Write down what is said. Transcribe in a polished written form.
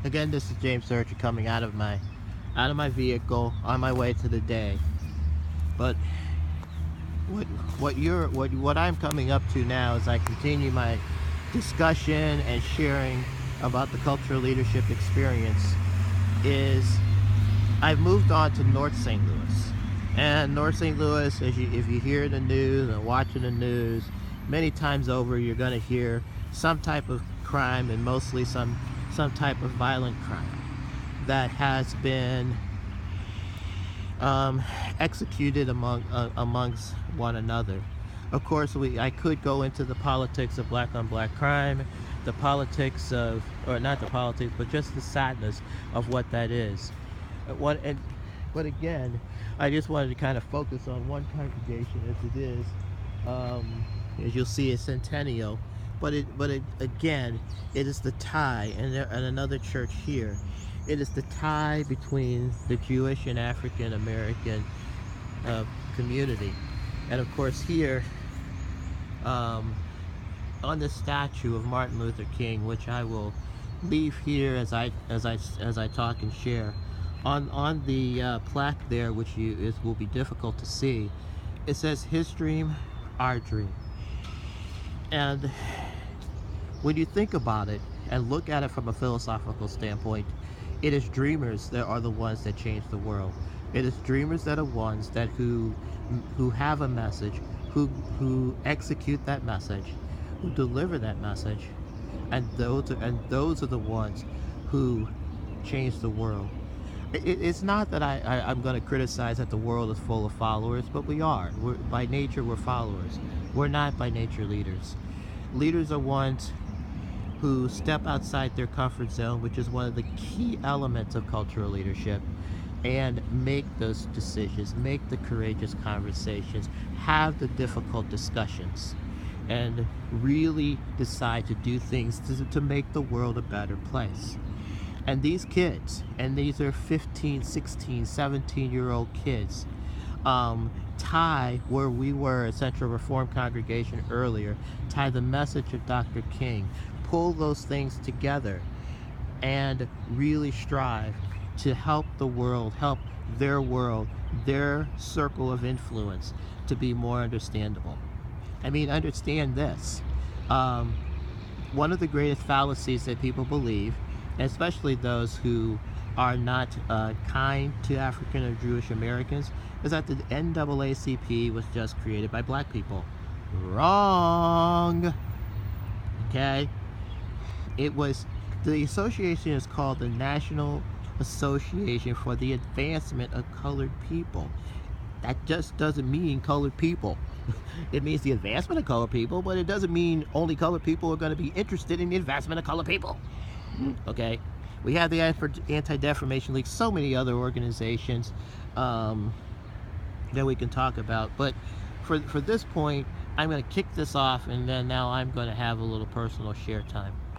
Again, this is James Searcher coming out of my vehicle on my way to the day. But what I'm coming up to now as I continue my discussion and sharing about the cultural leadership experience is I've moved on to North St. Louis. And North St. Louis, if you hear the news and watching the news, many times over you're going to hear some type of crime, and mostly some type of violent crime that has been executed amongst one another. Of course, I could go into the politics of black on black crime, the politics of, or not the politics, but just the sadness of what that is. But again, I just wanted to kind of focus on one congregation as it is. As you'll see, a centennial, but again, it is the tie, and another church here. It is the tie between the Jewish and African American community, and of course here, on the statue of Martin Luther King, which I will leave here as I talk and share. On the plaque there, which will be difficult to see, it says, "His dream, our dream." And when you think about it and look at it from a philosophical standpoint, it is dreamers that are the ones that change the world. It is dreamers that are ones that who have a message, who execute that message, who deliver that message, and those are the ones who change the world. It's not that I'm going to criticize that the world is full of followers, but we are. By nature, we're followers. We're not by nature leaders. Leaders are ones who step outside their comfort zone, which is one of the key elements of cultural leadership, and make those decisions, make the courageous conversations, have the difficult discussions, and really decide to do things to make the world a better place. And these kids, and these are 15, 16, 17-year-old kids, tie where we were at Central Reform Congregation earlier, tie the message of Dr. King, pull those things together, and really strive to help the world, help their circle of influence to be more understandable. I mean, understand this. One of the greatest fallacies that people believe, especially those who are not kind to African or Jewish Americans, is that the NAACP was just created by black people. Wrong. Okay? The association is called the National Association for the Advancement of Colored People. That just doesn't mean colored people. It means the advancement of colored people, but it doesn't mean only colored people are going to be interested in the advancement of colored people. Okay? We have the Anti-Defamation League, so many other organizations that we can talk about. But for this point, I'm going to kick this off, and then now I'm going to have a little personal share time.